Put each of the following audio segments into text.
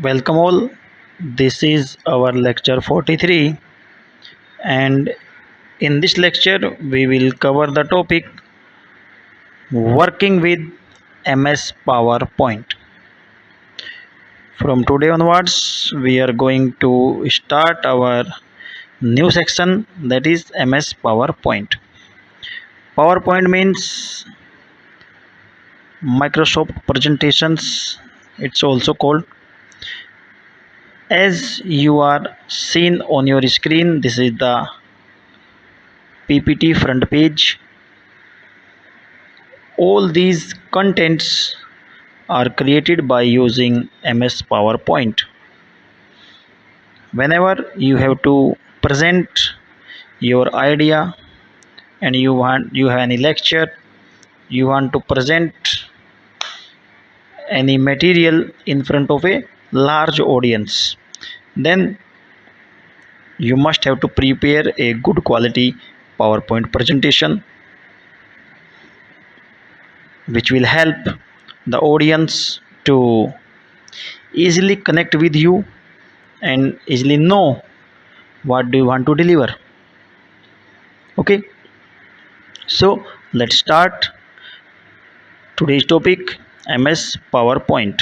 Welcome all. This is our lecture 43, and in this lecture we will cover the topic working with MS PowerPoint. From today onwards we are going to start our new section, that is MS PowerPoint. PowerPoint means Microsoft presentations, it's also called. As you are seen on your screen, this is the PPT front page. All these contents are created by using MS PowerPoint. Whenever you have to present your idea and you have any lecture, you want to present any material in front of a large audience, then you must have to prepare a good quality PowerPoint presentation which will help the audience to easily connect with you and easily know what do you want to deliver. Okay, so let's start today's topic, MS PowerPoint.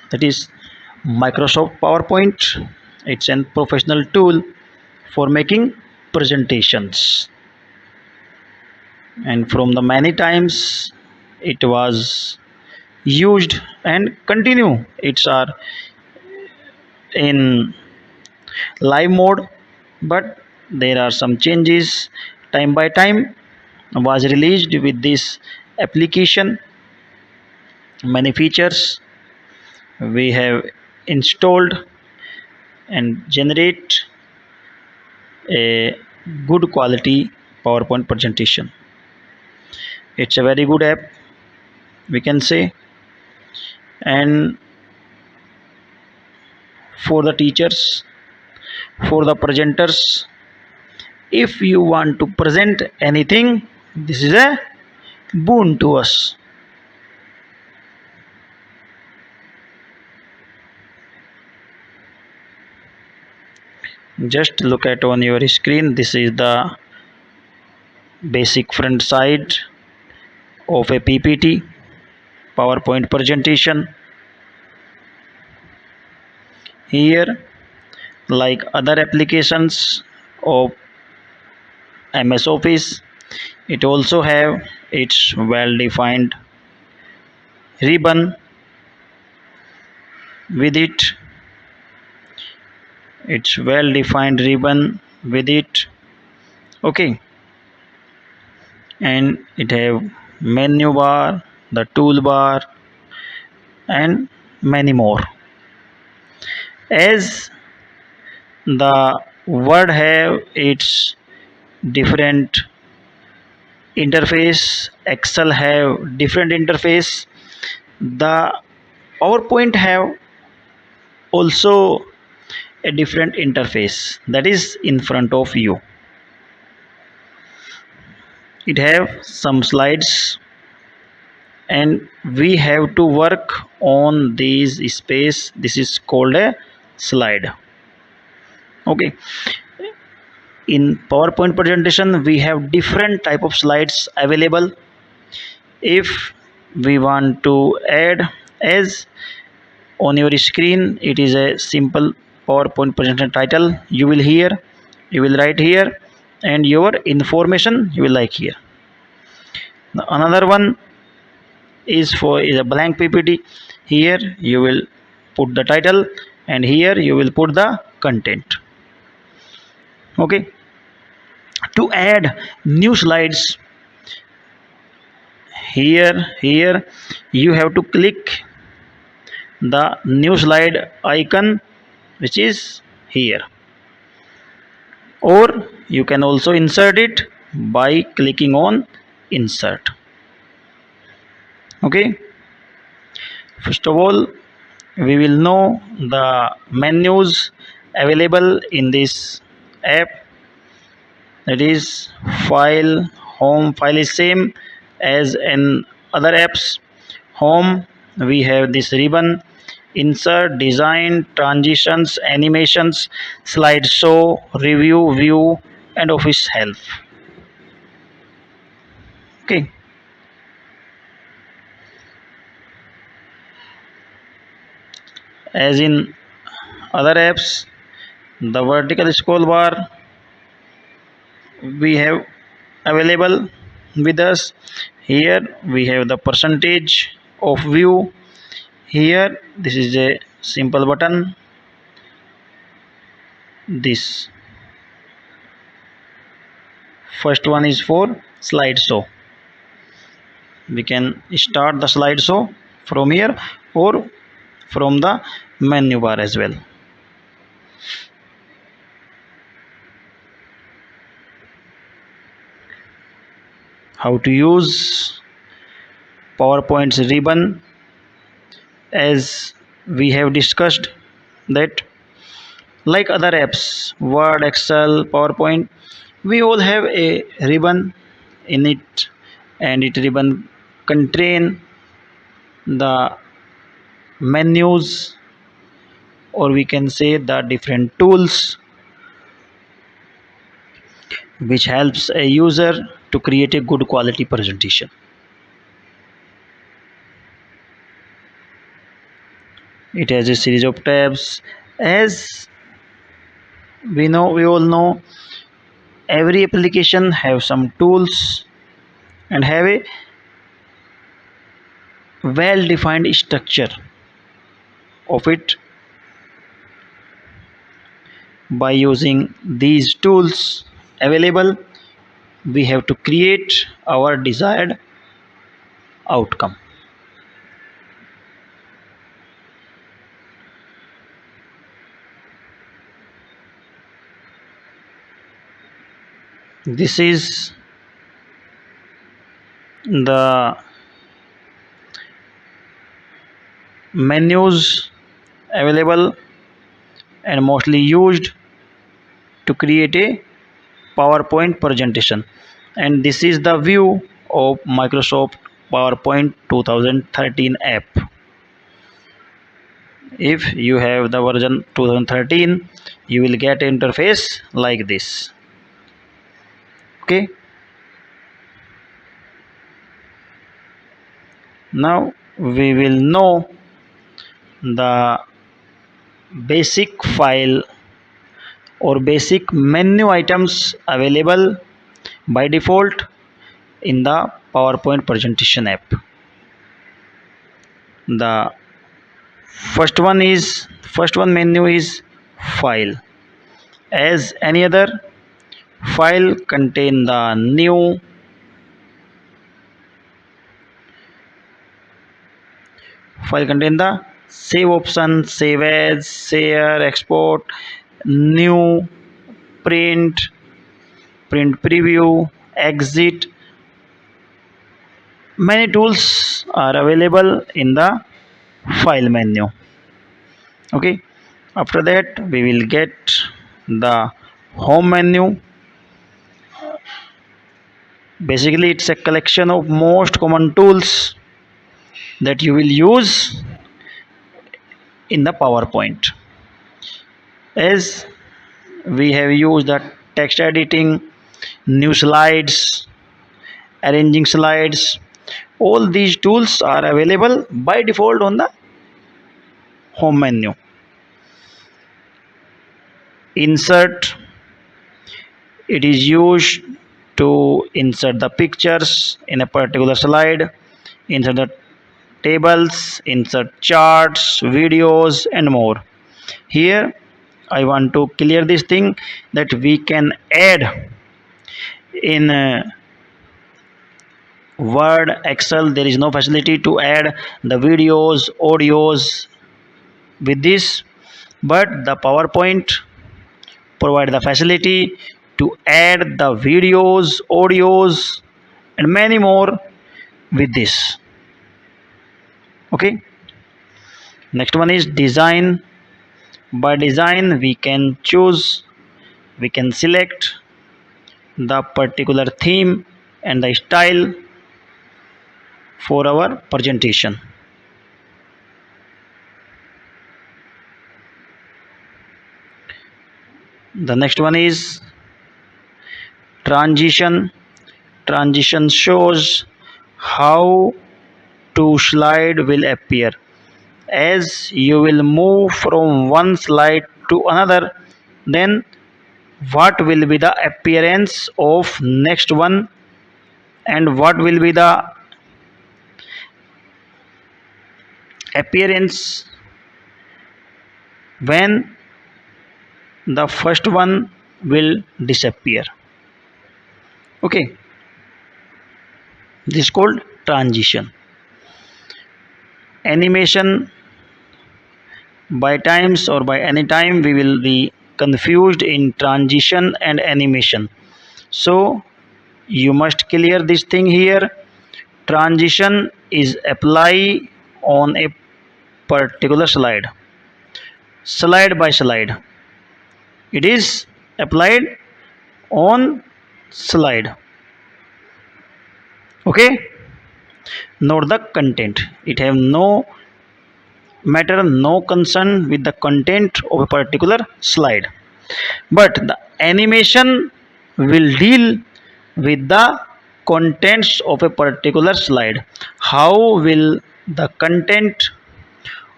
That is Microsoft PowerPoint. It's a professional tool for making presentations, and from the many times it was used and continue it's are in live mode, but there are some changes time by time was released with this application. Many features we have installed and generate a good quality PowerPoint presentation. It's a very good app, we can say. And for the teachers, for the presenters, if you want to present anything, this is a boon to us. Just look at on your screen, this is the basic front side of a PPT PowerPoint presentation. Here, like other applications of MS Office, it also have its well defined ribbon with it. It's well defined ribbon with it. Okay, and it have menu bar, the toolbar, and many more. As the word have its different interface, Excel have different interface, the PowerPoint have also a different interface, that is in front of you. It have some slides and we have to work on these space, this is called a slide. Okay, in PowerPoint presentation we have different type of slides available. If we want to add, as on your screen it is a simple PowerPoint presentation title, you will write here, and your information you will like here. Another one is a blank PPT. Here you will put the title and here you will put the content. Okay, to add new slides, here you have to click the new slide icon which is here, or you can also insert it by clicking on insert. Okay, first of all we will know the menus available in this app. That is file, home file is same as in other apps. Home, we have this ribbon, insert, design, transitions, animations, slideshow, review, view, and office help. Okay. As in other apps, the vertical scroll bar we have available with us. Here we have the percentage of view. Here this is a simple button. This first one is for slideshow. We can start the slideshow from here or from the menu bar as well. How to use PowerPoint's ribbon, as we have discussed that like other apps, Word, Excel, PowerPoint, we all have a ribbon in it, and it ribbon contain the menus, or we can say the different tools which helps a user to create a good quality presentation. It has a series of tabs. As we all know, every application have some tools and have a well defined structure of it. By using these tools available, we have to create our desired outcome. This is the menus available and mostly used to create a PowerPoint presentation, and this is the view of Microsoft PowerPoint 2013 app. If you have the version 2013, you will get interface like this. Okay, now we will know the basic file or basic menu items available by default in the PowerPoint presentation app. The first one menu is file. As any other file contain the new, file contain the save option, save as, share, export, new, print, print preview, exit. Many tools are available in the file menu. Okay, after that we will get the home menu. Basically it's a collection of most common tools that you will use in the PowerPoint. As we have used the text editing, new slides, arranging slides, all these tools are available by default on the home menu. Insert, it is used to insert the pictures in a particular slide, insert the tables, insert charts, videos, and more. Here I want to clear this thing that we can add in Word, Excel. There is no facility to add the videos, audios with this, but the PowerPoint provide the facility to add the videos, audios, and many more with this. Okay. Next one is design. By design, we can choose, we can select the particular theme and the style for our presentation. The next one is transition. Transition shows how two slide will appear. As you will move from one slide to another, then what will be the appearance of next one, and what will be the appearance when the first one will disappear. Okay, this is called transition. Animation, by times or by any time we will be confused in transition and animation, so you must clear this thing here. Transition is apply on a particular slide, slide by slide. It is applied on slide. Okay, not the content. It have no matter, no concern with the content of a particular slide, but the animation will deal with the contents of a particular slide. How will the content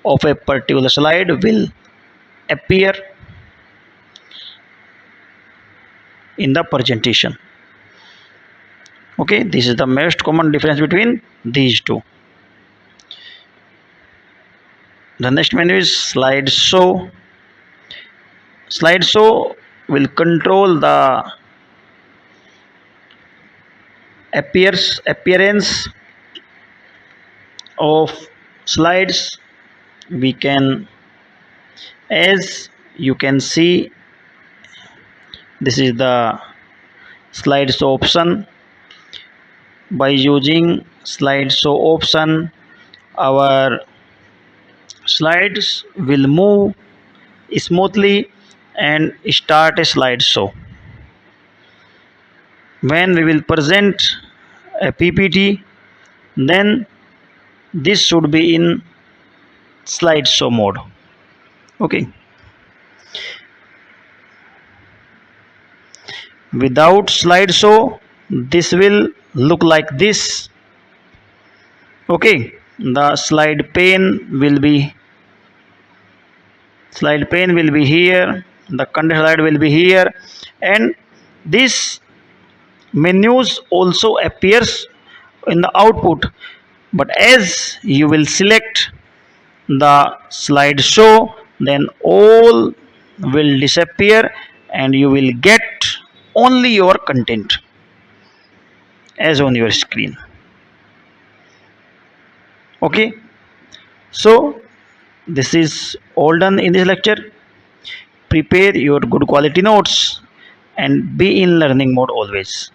of a particular slide will appear in the presentation? Okay, this is the most common difference between these two. The next menu is slideshow. Slideshow will control the appearance of slides. We can, as you can see, this is the slideshow option. By using slideshow option, our slides will move smoothly and start a slideshow. When we will present a PPT, then this should be in slideshow mode. Okay, without slideshow this will look like this. Okay, the slide pane will be here, the content slide will be here, and this menus also appears in the output. But as you will select the slideshow, then all will disappear and you will get only your content as on your screen. Okay, so this is all done in this lecture. Prepare your good quality notes and be in learning mode always.